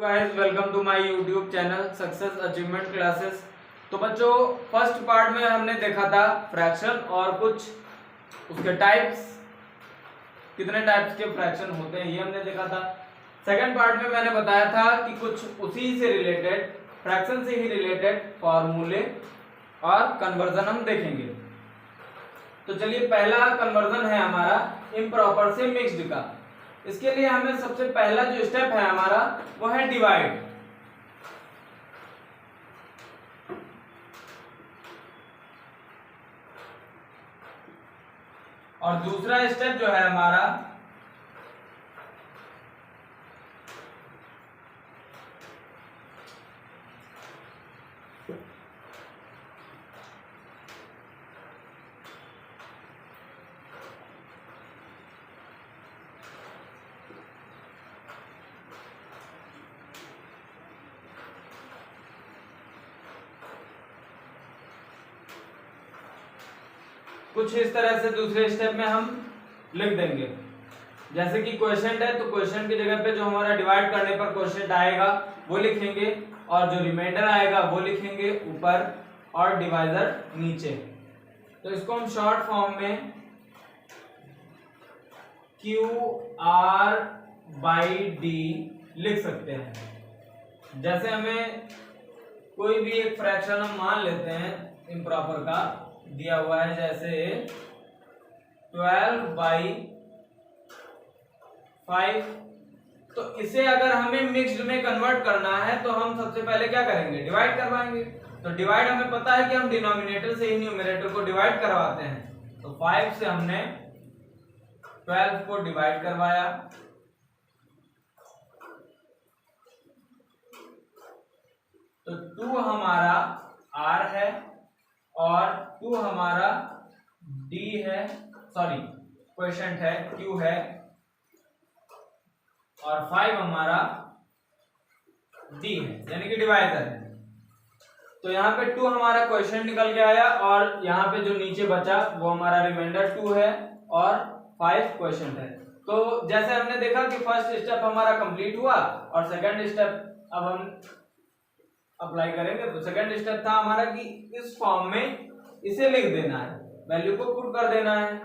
Guys welcome to my YouTube channel success achievement classes. तो बच्चों first part में हमने देखा था फ्रैक्शन और कुछ उसके टाइप्स, कितने टाइप्स के फ्रैक्शन होते हैं ये हमने देखा था। सेकंड पार्ट में मैंने बताया था कि कुछ उसी से रिलेटेड, फ्रैक्शन से ही रिलेटेड फॉर्मूले और कन्वर्जन हम देखेंगे। तो चलिए, पहला कन्वर्जन है हमारा इम्प्रॉपर से मिक्स्ड का। इसके लिए हमें सबसे पहला जो स्टेप है हमारा वो है डिवाइड। और दूसरा स्टेप जो है हमारा कुछ इस तरह से दूसरे स्टेप में हम लिख देंगे। जैसे कि क्वेश्चन है तो क्वेश्चन की जगह पे जो हमारा डिवाइड करने पर क्वेश्चन आएगा वो लिखेंगे, और जो रिमाइंडर आएगा वो लिखेंगे ऊपर और डिवाइजर नीचे। तो इसको हम शॉर्ट फॉर्म में QR/D लिख सकते हैं। जैसे हमें कोई भी एक फ्रैक्शन हम मान लेते हैं इम्प्रॉपर का दिया हुआ है, जैसे 12/5। तो इसे अगर हमें मिक्स्ड में कन्वर्ट करना है तो हम सबसे पहले क्या करेंगे, डिवाइड करवाएंगे। तो डिवाइड हमें पता है कि हम डिनोमिनेटर से ही न्यूमरेटर को डिवाइड करवाते हैं। तो 5 से हमने 12 को डिवाइड करवाया, तो 2 हमारा R है और 2 हमारा D है, सॉरी क्वेश्चन है, Q है, और 5 हमारा D है, यानी कि डिवाइजर है। तो यहाँ पे 2 हमारा क्वेश्चन निकल के आया, और यहाँ पे जो नीचे बचा वो हमारा रिमाइंडर 2 है और 5 क्वेश्चन है। तो जैसे हमने देखा कि फर्स्ट स्टेप हमारा कंप्लीट हुआ और सेकंड स्टेप अब हम अप्लाई करेंगे। तो सेकंड स्टेप था हमारा कि इस फॉर्म में इसे लिख देना है, वैल्यू को पुट कर देना है।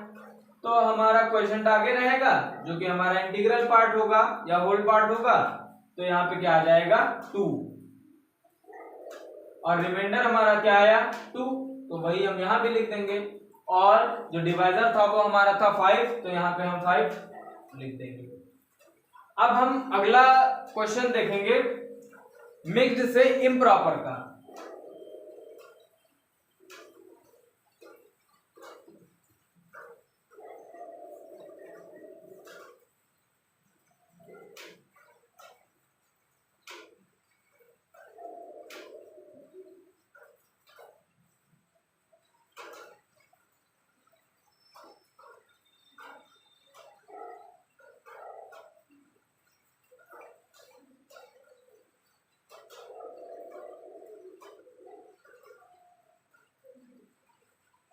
तो हमारा क्वेश्चन आगे रहेगा जो कि हमारा इंटीग्रल पार्ट होगा या होल पार्ट होगा। तो यहाँ पे क्या आ जाएगा 2, और रिमाइंडर हमारा क्या आया 2, तो वही हम यहाँ भी लिख देंगे। और जो डिवाइजर था वो हमारा था 5, तो यहाँ पे हम 5 लिख देंगे। अब हम अगला क्वेश्चन देखेंगे मिक्स्ड से इम्प्रॉपर का।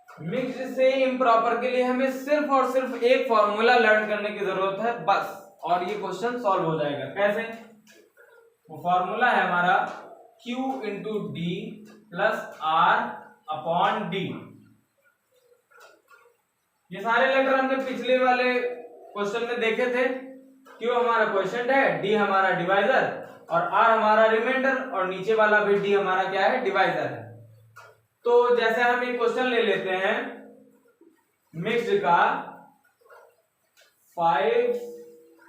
मिक्स्ड से इम्प्रॉपर के लिए हमें सिर्फ और सिर्फ एक फॉर्मूला लर्न करने की जरूरत है बस, और ये क्वेश्चन सॉल्व हो जाएगा। कैसे? वो फॉर्मूला है हमारा Q into D plus R upon D. ये सारे लेटर हमने पिछले वाले क्वेश्चन में देखे थे। Q हमारा क्वेश्चन है, D हमारा डिवाइजर और R हमारा रिमाइंडर, और नीचे वाला भी D हमारा क्या है, डिवाइजर है। तो जैसे हम एक क्वेश्चन ले लेते हैं मिक्स्ड का 5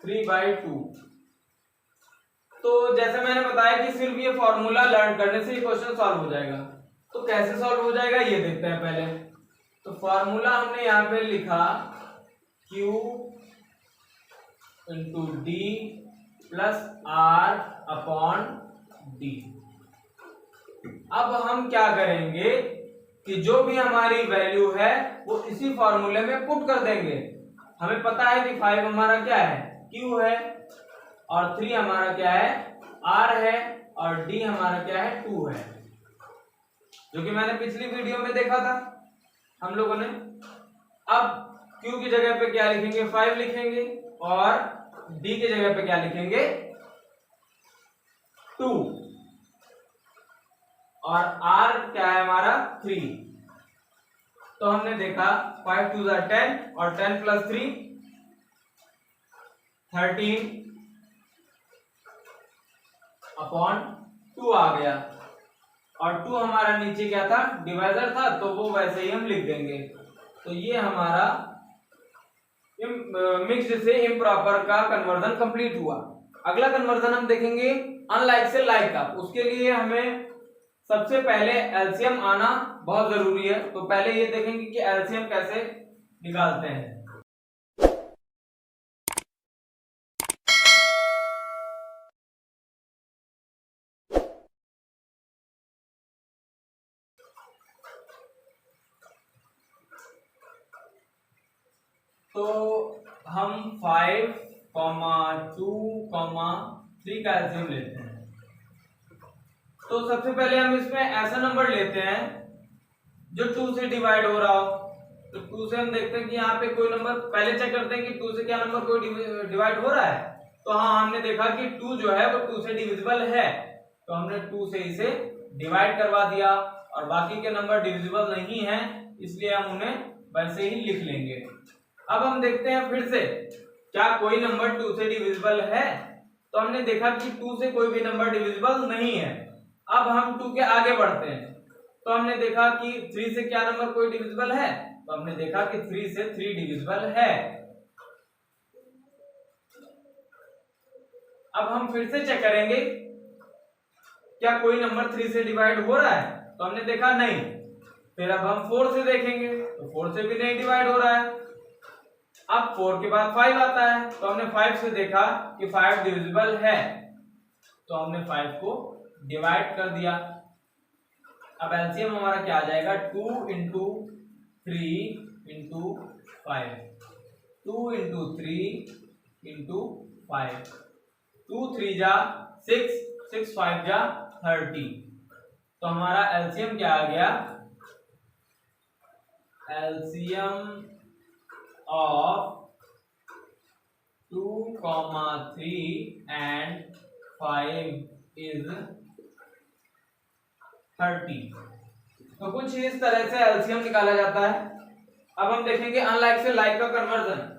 3/2। तो जैसे मैंने बताया कि सिर्फ ये फॉर्मूला लर्न करने से ये क्वेश्चन सॉल्व हो जाएगा। तो कैसे सॉल्व हो जाएगा ये देखते हैं पहले। तो फॉर्मूला हमने यहाँ पे लिखा Q into D plus R upon D. अब हम क्या करेंगे कि जो भी हमारी वैल्यू है वो इसी फॉर्मूले में पुट कर देंगे। हमें पता है कि 5 हमारा क्या है, Q है, और 3 हमारा क्या है, R है, और D हमारा क्या है, 2 है, जो कि मैंने पिछली वीडियो में देखा था हम लोगों ने। अब Q की जगह पे क्या लिखेंगे, 5 लिखेंगे, और D की जगह पे क्या लिखेंगे, 2 और r क्या है हमारा 3। तो हमने देखा 5 2 10 और 10 प्लस 3 13 अपॉन 2 आ गया। और 2 हमारा नीचे क्या था, डिवाइजर था, तो वो वैसे ही हम लिख देंगे। तो ये हमारा मिक्स्ड से इम्प्रॉपर का कन्वर्जन कंप्लीट हुआ। अगला कन्वर्जन हम देखेंगे अनलाइक से लाइक का। उसके लिए हमें सबसे पहले एलसीएम आना बहुत जरूरी है। तो पहले ये देखेंगे कि एलसीएम कैसे निकालते हैं। तो हम 5, 2, 3 का एलसीएम लेते हैं। तो सबसे पहले हम इसमें ऐसा नंबर लेते हैं जो 2 से डिवाइड हो रहा हो। तो 2 से हम देखते हैं कि यहाँ पे कोई नंबर, पहले चेक करते हैं कि 2 से क्या नंबर कोई डिवाइड हो रहा है। तो हाँ, हमने देखा कि 2 जो है वो 2 से डिविजिबल है, तो हमने 2 से इसे डिवाइड करवा दिया। और बाकी के नंबर डिविजिबल नहीं है, इसलिए हम उन्हें वैसे ही लिख लेंगे। अब हम देखते हैं फिर से क्या कोई नंबर 2 से डिविजिबल है। तो हमने देखा कि 2 से कोई भी नंबर डिविजिबल नहीं है। अब हम 2 के आगे बढ़ते हैं। तो हमने देखा कि 3 से क्या नंबर कोई डिविजिबल है। तो हमने देखा कि 3 से 3 डिविजिबल है। अब हम फिर से चेक करेंगे क्या कोई नंबर 3 से डिवाइड हो रहा है। तो हमने देखा नहीं। फिर अब हम 4 से देखेंगे, तो 4 से भी नहीं डिवाइड हो रहा है। अब 4 के बाद 5 आता है, तो हमने 5 से देखा कि 5 डिविजिबल है, तो हमने 5 को डिवाइड कर दिया। अब एलसीएम हमारा क्या आ जाएगा, 2 इंटू 3 इंटू 5, 2 इंटू 3 इंटू 5, 2 3 जा 6, 6 5 जा 30। तो हमारा एलसीएम क्या आ गया, एलसीएम ऑफ 2, 3 and 5 is 30। तो कुछ इस तरह से एलसीएम निकाला जाता है। अब हम देखेंगे अनलाइक से लाइक का कन्वर्जन।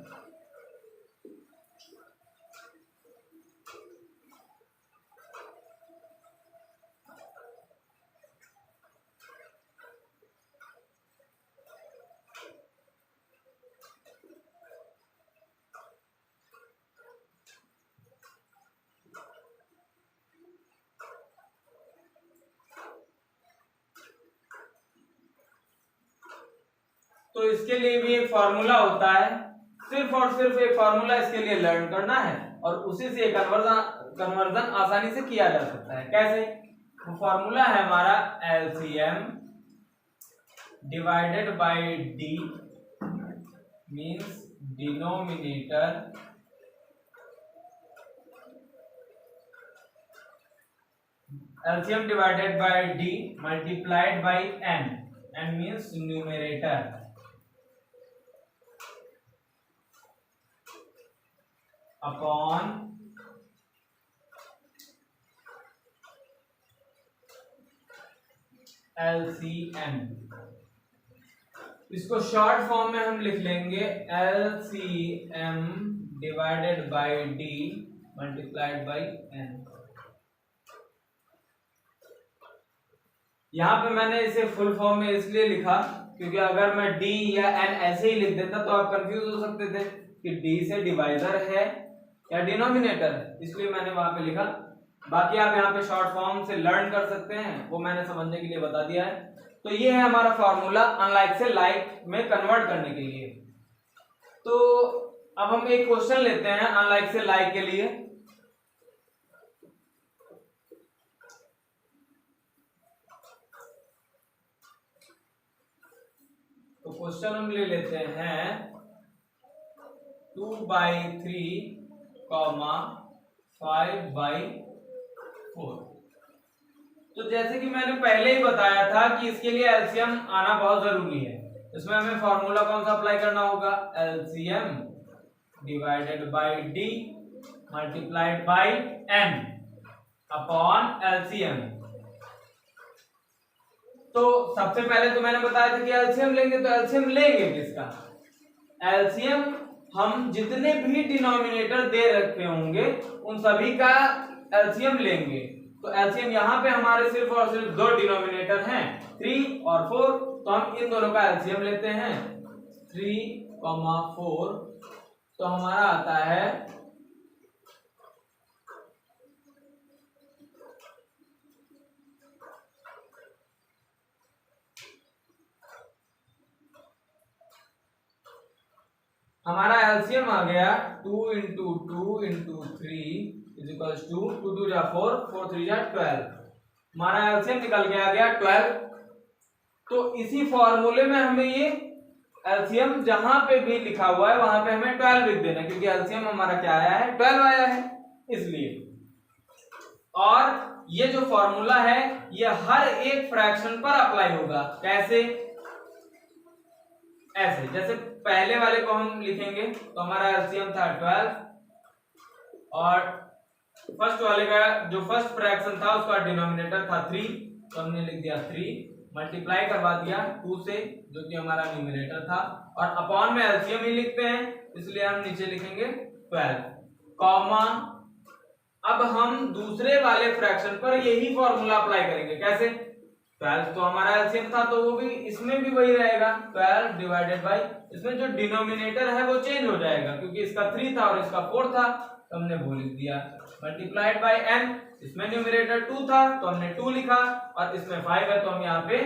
तो इसके लिए भी एक फॉर्मूला होता है, सिर्फ और सिर्फ एक फॉर्मूला इसके लिए लर्न करना है और उसी से कन्वर्जन आसानी से किया जा सकता है। कैसे, वो फॉर्मूला है हमारा LCM divided by D means denominator LCM divided by D multiplied by N, N means numerator, upon LCM। इसको शॉर्ट फॉर्म में हम लिख लेंगे LCM divided by D multiplied by N। यहां पे मैंने इसे फुल फॉर्म में इसलिए लिखा क्योंकि अगर मैं D या N ऐसे ही लिख देता तो आप कंफ्यूज हो सकते थे कि D से डिवाइजर है या डिनोमिनेटर है, इसलिए मैंने वहां पे लिखा। बाकी आप यहाँ पे शॉर्ट फॉर्म से लर्न कर सकते हैं, वो मैंने समझने के लिए बता दिया है। तो ये है हमारा फॉर्मूला अनलाइक से लाइक में कन्वर्ट करने के लिए। तो अब हम एक क्वेश्चन लेते हैं अनलाइक से लाइक के लिए। तो क्वेश्चन हम ले लेते हैं 2/3, 5/4। तो जैसे कि मैंने पहले ही बताया था कि इसके लिए एलसीएम आना बहुत जरूरी है। इसमें हमें फॉर्मूला कौन सा अप्लाई करना होगा, LCM divided by D multiplied by N. Upon LCM. तो सबसे पहले तो मैंने बताया था कि एलसीएम लेंगे, तो एलसीएम लेंगे किसका? एलसीएम हम जितने भी डिनोमिनेटर दे रखे होंगे उन सभी का एलसीएम लेंगे। तो एलसीएम यहाँ पे हमारे सिर्फ और सिर्फ दो डिनोमिनेटर हैं, 3 और 4, तो हम इन दोनों का एलसीएम लेते हैं 3, 4, तो हमारा आता है 2 into 2 into 3 is equals to 2 2 जा 4, 4 3 जा 12। हमारा एलसीएम निकल के आ गया 12। तो इसी फॉर्मूले में हमें ये एलसीएम जहां पे भी लिखा हुआ है वहां पे हमें 12 लिख देना, क्योंकि एलसीएम हमारा क्या आया है? 12 आया है, इसलिए। और ये जो फॉर्मूला है ये हर एक फ्रैक्शन पर अप्लाई होगा। कैसे? ऐसे, जैसे पहले वाले को हम लिखेंगे तो हमारा एलसीएम था 12 और फर्स्ट वाले का जो फर्स्ट फ्रैक्शन था उसका डिनोमिनेटर था 3, तो हमने लिख दिया 3, मल्टीप्लाई करवा दिया 2 से जो कि हमारा न्यूमरेटर था, और अपॉन में एलसीएम ही लिखते हैं इसलिए हम नीचे लिखेंगे 12, कॉमा। अब हम दूसरे वाले फ्रैक्शन पर यही फॉर्मूला अप्लाई करेंगे। कैसे? 12 तो हमारा एलसीएम था तो वो भी इसमें भी वही रहेगा, 12 डिवाइडेड बाई, इसमें जो डिनोमिनेटर है वो चेंज हो जाएगा क्योंकि इसका 3 था और इसका 4 था, तो हमने वो लिख दिया, मल्टीप्लाइड बाई n। इसमें न्यूमरेटर 2 था तो हमने 2 लिखा, और इसमें 5 है तो हम यहाँ पे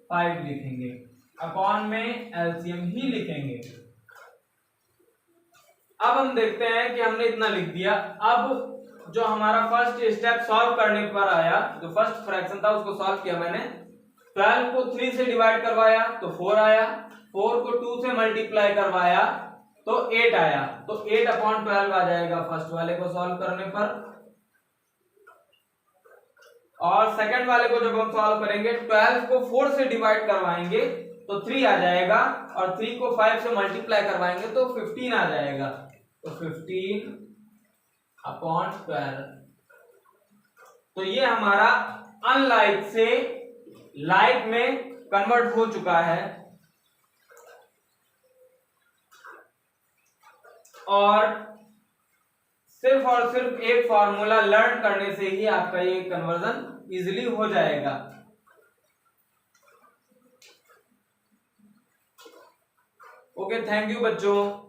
5 लिखेंगे, अपॉन में एलसीएम ही लिखेंगे। अब हम देखते हैं कि हमने इतना लिख दिया। अब जो हमारा फर्स्ट स्टेप सॉल्व करने पर आया, जो फर्स्ट फ्रैक्शन था उसको सॉल्व किया मैंने, 12 को 3 से डिवाइड करवाया तो 4 आया, 4 को 2 से मल्टीप्लाई करवाया तो 8 आया, तो 8 अपॉन 12 आ जाएगा फर्स्ट वाले को सॉल्व करने पर। और सेकंड वाले को जब हम सॉल्व करेंगे 12 को 4 से डिवाइड करवाएंगे तो 3 आ जाएगा, और 3 को 5 से मल्टीप्लाई करवाएंगे तो 15 आ जाएगा, तो 15 अपॉन 12। तो ये हमारा अनलाइक से लाइक में कन्वर्ट हो चुका है, और सिर्फ एक फॉर्मूला लर्न करने से ही आपका ये कन्वर्जन इजीली हो जाएगा। ओके, थैंक यू बच्चों।